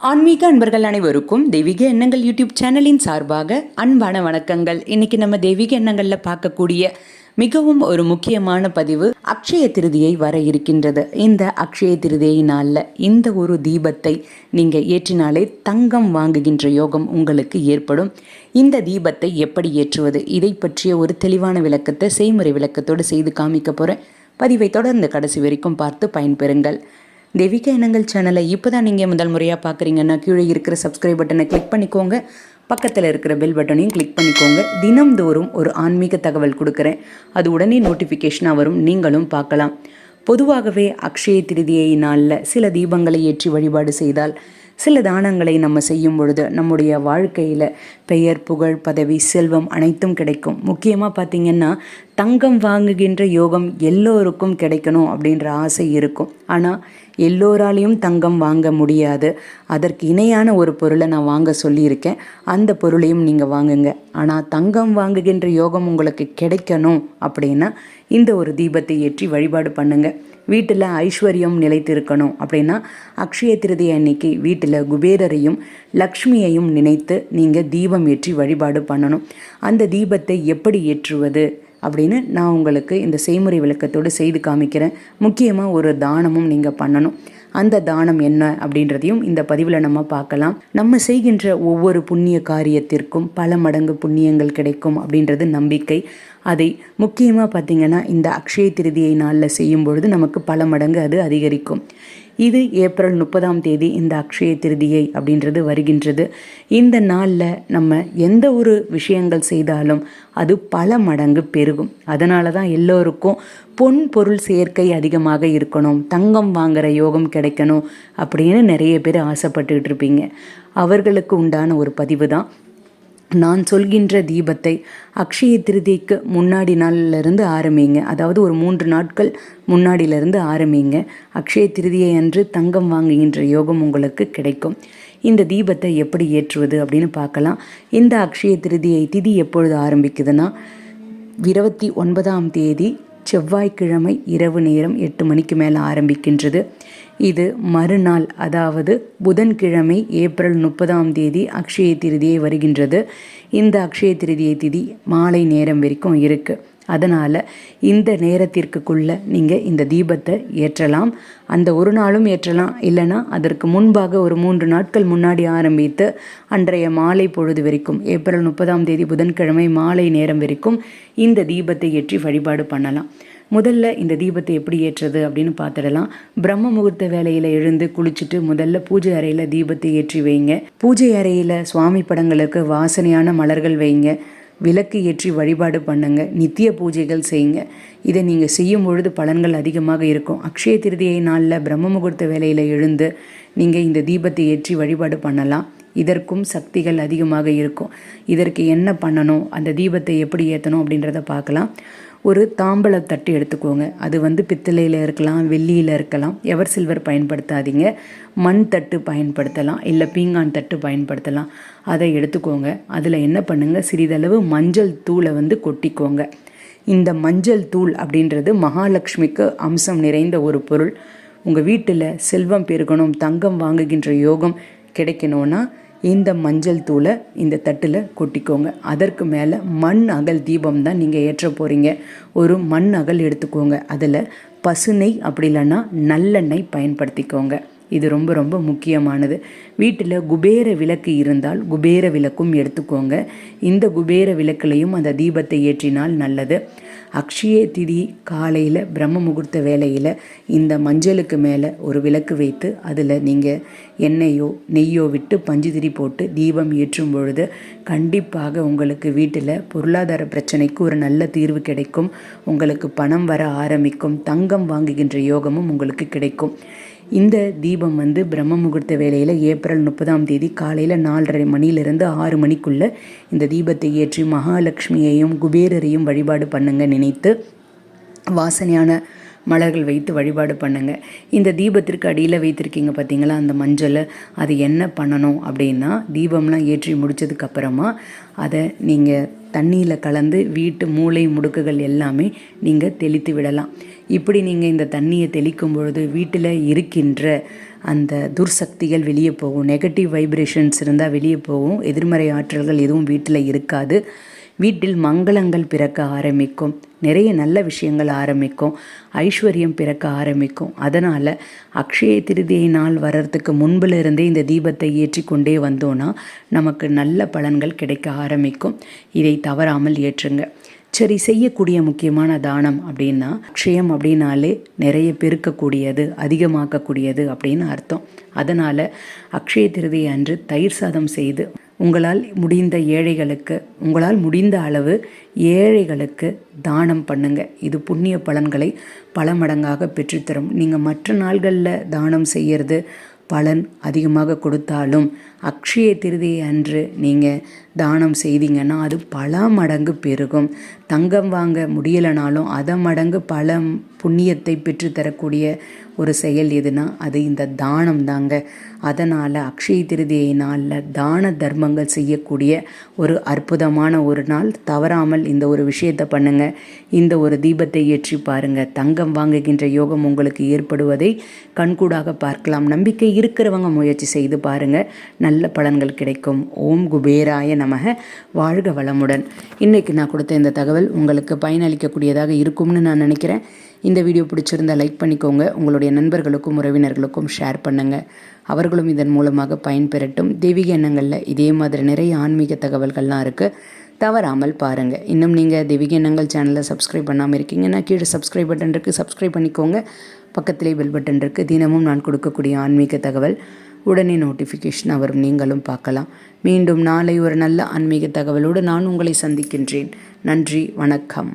ஆன்மீக அன்பர்கள் அனைவருக்கும் தெய்வீக எண்ணங்கள் யூடியூப் சேனலின் சார்பாக அன்பான வணக்கங்கள். இன்னைக்கு நம்ம தெய்வீக எண்ணங்களில் பார்க்கக்கூடிய மிகவும் ஒரு முக்கியமான பதிவு அக்ஷய திருதியை வர இருக்கின்றது. இந்த அக்ஷய திருதியை நாளில் இந்த ஒரு தீபத்தை நீங்கள் ஏற்றினாலே தங்கம் வாங்குகின்ற யோகம் உங்களுக்கு ஏற்படும். இந்த தீபத்தை எப்படி ஏற்றுவது, இதை பற்றிய ஒரு தெளிவான விளக்கத்தை செய்முறை விளக்கத்தோடு செய்து காமிக்க போகிறேன். பதிவை தொடர்ந்து கடைசி வரைக்கும் பார்த்து பயன்பெறுங்கள். தெய்வீக எண்ணங்கள் சேனலை இப்போ தான் நீங்கள் முதல் முறையாக பார்க்குறீங்கன்னா கீழே இருக்கிற சப்ஸ்கிரைப் பட்டனை கிளிக் பண்ணிக்கோங்க. பக்கத்தில் இருக்கிற பெல் பட்டனையும் கிளிக் பண்ணிக்கோங்க. தினம்தோறும் ஒரு ஆன்மீக தகவல் கொடுக்குறேன், அது உடனே நோட்டிஃபிகேஷனாக வரும், நீங்களும் பார்க்கலாம். பொதுவாகவே அக்ஷய திருதியை நாளில் சில தீபங்களை ஏற்றி வழிபாடு செய்தால், சில தானங்களை நம்ம செய்யும் பொழுது நம்முடைய வாழ்க்கையில் பெயர், புகழ், பதவி, செல்வம் அனைத்தும் கிடைக்கும். முக்கியமாக பார்த்திங்கன்னா தங்கம் வாங்குகின்ற யோகம் எல்லோருக்கும் கிடைக்கணும் அப்படின்ற ஆசை இருக்கும். ஆனால் எல்லோராலையும் தங்கம் வாங்க முடியாது. அதற்கு இணையான ஒரு பொருளை நான் வாங்க சொல்லியிருக்கேன், அந்த பொருளையும் நீங்கள் வாங்குங்க. ஆனால் தங்கம் வாங்குகின்ற யோகம் உங்களுக்கு கிடைக்கணும் அப்படின்னா இந்த ஒரு தீபத்தை ஏற்றி வழிபாடு பண்ணுங்க. வீட்டில் ஐஸ்வர்யம் நிலைத்திருக்கணும் அப்படின்னா அக்ஷய திருதி அன்னைக்கு வீட்டில் குபேரரையும் லக்ஷ்மியையும் நினைத்து நீங்கள் தீபம் ஏற்றி வழிபாடு பண்ணணும். அந்த தீபத்தை எப்படி ஏற்றுவது அப்படின்னு நான் உங்களுக்கு இந்த செய்முறை விளக்கத்தோடு செய்து காமிக்கிறேன். முக்கியமாக ஒரு தானமும் நீங்கள் பண்ணணும். அந்த தானம் என்ன அப்படின்றதையும் இந்த பதிவில் நம்ம பார்க்கலாம். நம்ம செய்கின்ற ஒவ்வொரு புண்ணிய காரியத்திற்கும் பல மடங்கு புண்ணியங்கள் கிடைக்கும் அப்படின்றது நம்பிக்கை. அதை முக்கியமாக பார்த்திங்கன்னா இந்த அக்ஷய திருதியை நாளில் செய்யும் பொழுது நமக்கு பல மடங்கு அது அதிகரிக்கும். இது ஏப்ரல் 30 இந்த அக்ஷய திருதியை அப்படின்றது வருகின்றது. இந்த நாளில் நம்ம எந்த ஒரு விஷயங்கள் செய்தாலும் அது பல மடங்கு பெருகும். அதனால தான் எல்லோருக்கும் பொன் பொருள் சேர்க்கை அதிகமாக இருக்கணும், தங்கம் வாங்குகிற யோகம் கிடைக்கணும் அப்படின்னு நிறைய பேர் ஆசைப்பட்டுக்கிட்டு இருப்பீங்க. அவர்களுக்கு உண்டான ஒரு பதிவு தான் நான் சொல்கின்ற தீபத்தை அக்ஷய திருதிக்கு முன்னாடி நாளிலிருந்து ஆரம்பிங்க. அதாவது ஒரு 3 நாட்கள் முன்னாடியிலிருந்து ஆரம்பிங்க. அக்ஷய திருதியை அன்று தங்கம் வாங்குகின்ற யோகம் உங்களுக்கு கிடைக்கும். இந்த தீபத்தை எப்படி ஏற்றுவது அப்படின்னு பார்க்கலாம். இந்த அக்ஷய திருதியை திதி எப்பொழுது ஆரம்பிக்குதுன்னா 29 செவ்வாய்க்கிழமை இரவு நேரம் 8 மணிக்கு மேலே ஆரம்பிக்கின்றது. இது மறுநாள், அதாவது புதன்கிழமை ஏப்ரல் 30 அக்ஷய திருதியை வருகின்றது. இந்த அக்ஷய திருதியை திதி மாலை நேரம் வரைக்கும் இருக்குது. அதனால் இந்த நேரத்திற்குள்ளே நீங்கள் இந்த தீபத்தை ஏற்றலாம். அந்த ஒரு நாளும் ஏற்றலாம், இல்லைனா அதற்கு முன்பாக ஒரு 3 நாட்கள் முன்னாடி ஆரம்பித்து அன்றைய மாலை பொழுது வரைக்கும், ஏப்ரல் 30 புதன்கிழமை மாலை நேரம் வரைக்கும் இந்த தீபத்தை ஏற்றி வழிபாடு பண்ணலாம். முதல்ல இந்த தீபத்தை எப்படி ஏற்றுறது அப்படின்னு பார்த்துடலாம். பிரம்ம முகூர்த்த வேலையில் எழுந்து குளிச்சுட்டு முதல்ல பூஜை அறையில் தீபத்தை ஏற்றி வைங்க. பூஜை அறையில் சுவாமி படங்களுக்கு வாசனையான மலர்கள் வைங்க. விளக்கு ஏற்றி வழிபாடு பண்ணுங்க. நித்திய பூஜைகள் செய்யுங்க. இதை நீங்கள் செய்யும் பொழுது பலன்கள் அதிகமாக இருக்கும். அக்ஷய திருதியை நாளில் பிரம்ம முகூர்த்த வேலையில் எழுந்து நீங்கள் இந்த தீபத்தை ஏற்றி வழிபாடு பண்ணலாம். இதற்கும் சக்திகள் அதிகமாக இருக்கும். இதற்கு என்ன பண்ணணும், அந்த தீபத்தை எப்படி ஏற்றணும் அப்படின்றத பார்க்கலாம். ஒரு தாம்பழ தட்டு எடுத்துக்கோங்க. அது பித்தளையில் இருக்கலாம், வெள்ளியில் இருக்கலாம். எவர் சில்வர் பயன்படுத்தாதீங்க. மண் தட்டு பயன்படுத்தலாம், இல்லை பீங்கான் தட்டு பயன்படுத்தலாம். அதை எடுத்துக்கோங்க. அதில் என்ன பண்ணுங்கள், சிறிதளவு மஞ்சள் தூளை கொட்டிக்கோங்க. இந்த மஞ்சள் தூள் அப்படின்றது மகாலட்சுமிக்கு அம்சம் நிறைந்த ஒரு பொருள். உங்கள் வீட்டில் செல்வம் பெருகணும், தங்கம் வாங்குகின்ற யோகம் கிடைக்கணும்னா இந்த மஞ்சள் தூளை இந்த தட்டில் கொட்டிக்கோங்க. அதற்கு மேலே மண் அகல் தீபம் தான் நீங்கள் ஏற்ற போகிறீங்க. ஒரு மண் அகல் எடுத்துக்கோங்க. அதில் பசுநெய் அப்படி இல்லைன்னா நல்லெண்ணெய் பயன்படுத்திக்கோங்க. இது ரொம்ப ரொம்ப முக்கியமானது. வீட்டில் குபேர விளக்கு இருந்தால் குபேர விளக்கும் எடுத்துக்கோங்க. இந்த குபேர விளக்குலையும் அந்த தீபத்தை ஏற்றினால் நல்லது. அக்ஷய திதி காலையில் பிரம்ம முகூர்த்த வேலையில் இந்த மஞ்சளுக்கு மேலே ஒரு விளக்கு வைத்து அதில் நீங்கள் எண்ணெயோ நெய்யோ விட்டு பஞ்சுதிரி போட்டு தீபம் ஏற்றும் பொழுது கண்டிப்பாக உங்களுக்கு வீட்டில் பொருளாதார பிரச்சனைக்கு ஒரு நல்ல தீர்வு கிடைக்கும். உங்களுக்கு பணம் வர ஆரம்பிக்கும். தங்கம் வாங்குகின்ற யோகமும் உங்களுக்கு கிடைக்கும். இந்த தீபம் பிரம்ம முகூர்த்த வேலையில் ஏப்ரல் 30 காலையில் 4:30 மணிலிருந்து 6 மணிக்குள்ளே இந்த தீபத்தை ஏற்றி மகாலட்சுமியையும் குபேரரையும் வழிபாடு பண்ணுங்க. நினைத்து வாசனையான மலர்கள் வைத்து வழிபாடு பண்ணுங்க. இந்த தீபத்திற்கு அடியில் வைத்திருக்கீங்க பார்த்தீங்களா அந்த மஞ்சள், அது என்ன பண்ணணும் அப்படின்னா தீபம்லாம் ஏற்றி முடித்ததுக்கப்புறமா அதை நீங்கள் தண்ணியில் கலந்து வீட்டு மூலை முடுக்குகள் எல்லாமே நீங்கள் தெளித்து விடலாம். இப்படி நீங்கள் இந்த தண்ணியை தெளிக்கும் பொழுது வீட்டில் இருக்கின்ற அந்த துர்சக்திகள் வெளியே போகும், நெகட்டிவ் வைப்ரேஷன்ஸ் இருந்தால் வெளியே போகும், எதிர்மறை ஆற்றல்கள் எதுவும் வீட்டில் இருக்காது. வீட்டில் மங்களங்கள் பிறக்க ஆரம்பிக்கும், நிறைய நல்ல விஷயங்கள் ஆரம்பிக்கும், ஐஸ்வர்யம் பிறக்க ஆரம்பிக்கும். அதனால் அக்ஷய திருதியை நாள் வர்றதுக்கு முன்பிலிருந்தே இந்த தீபத்தை ஏற்றி கொண்டே வந்தோன்னா நமக்கு நல்ல பலன்கள் கிடைக்க ஆரம்பிக்கும். இதை தவறாமல் ஏற்றுங்க. சரி, செய்யக்கூடிய முக்கியமான தானம் அப்படின்னா, அக்ஷயம் அப்படின்னாலே நிறைய பெருக்கக்கூடியது, அதிகமாக்கக்கூடியது அப்படின்னு அர்த்தம். அதனால் அக்ஷய திருதியை அன்று தயிர் சாதம் செய்து உங்களால் முடிந்த ஏழைகளுக்கு, உங்களால் முடிந்த அளவு ஏழைகளுக்கு தானம் பண்ணுங்க. இது புண்ணிய பலன்களை பல மடங்காக பெற்றுத்தரும். நீங்கள் மற்ற நாள்களில் தானம் செய்கிறது பலன் அதிகமாக கொடுத்தாலும் அக்ஷய திருதியை அன்று நீங்கள் தானம் செய்தீங்கன்னா அது பல மடங்கு பெருகும். தங்கம் வாங்க முடியலைனாலும் அதை மடங்கு பல புண்ணியத்தை பெற்றுத்தரக்கூடிய ஒரு செயல் எதுனா அது இந்த தானம் தாங்க. அதனால் அக்ஷய திருதியை நாளில் தான தர்மங்கள் செய்யக்கூடிய ஒரு அற்புதமான ஒரு நாள். தவறாமல் இந்த ஒரு விஷயத்தை பண்ணுங்கள். இந்த ஒரு தீபத்தை ஏற்றி பாருங்கள். தங்கம் வாங்குகின்ற யோகம் உங்களுக்கு ஏற்படுவதை கண்கூடாக பார்க்கலாம். நம்பிக்கை இருக்கிறவங்க முயற்சி செய்து பாருங்கள், நல்ல பலன்கள் கிடைக்கும். ஓம் குபேராய நமக. வாழ்க வளமுடன். இன்றைக்கி நான் கொடுத்த இந்த தகவல் உங்களுக்கு பயனளிக்கக்கூடியதாக இருக்கும்னு நான் நினைக்கிறேன். இந்த வீடியோ பிடிச்சிருந்தால் லைக் பண்ணிக்கோங்க. உங்களுடைய நண்பர்களுக்கும் உறவினர்களுக்கும் ஷேர் பண்ணுங்கள். அவர்களும் இதன் மூலமாக பயன்பெறட்டும். தெய்வீக எண்ணங்களில் இதே மாதிரி நிறைய ஆன்மீக தகவல்கள்லாம் இருக்குது, தவறாமல் பாருங்கள். இன்னும் நீங்கள் தெய்வீக எண்ணங்கள் சேனலை சப்ஸ்கிரைப் பண்ணாமல் இருக்கீங்கன்னா கீழே சப்ஸ்கிரைப் பட்டன் இருக்குது, சப்ஸ்கிரைப் பண்ணிக்கோங்க. பக்கத்திலே பெல் பட்டன் இருக்குது. தினமும் நான் கொடுக்கக்கூடிய ஆன்மீக தகவல் உடனே நோட்டிஃபிகேஷன் வரும், நீங்களும் பார்க்கலாம். மீண்டும் நாளை ஒரு நல்ல ஆன்மீக தகவலோடு நான் உங்களை சந்திக்கின்றேன். நன்றி, வணக்கம்.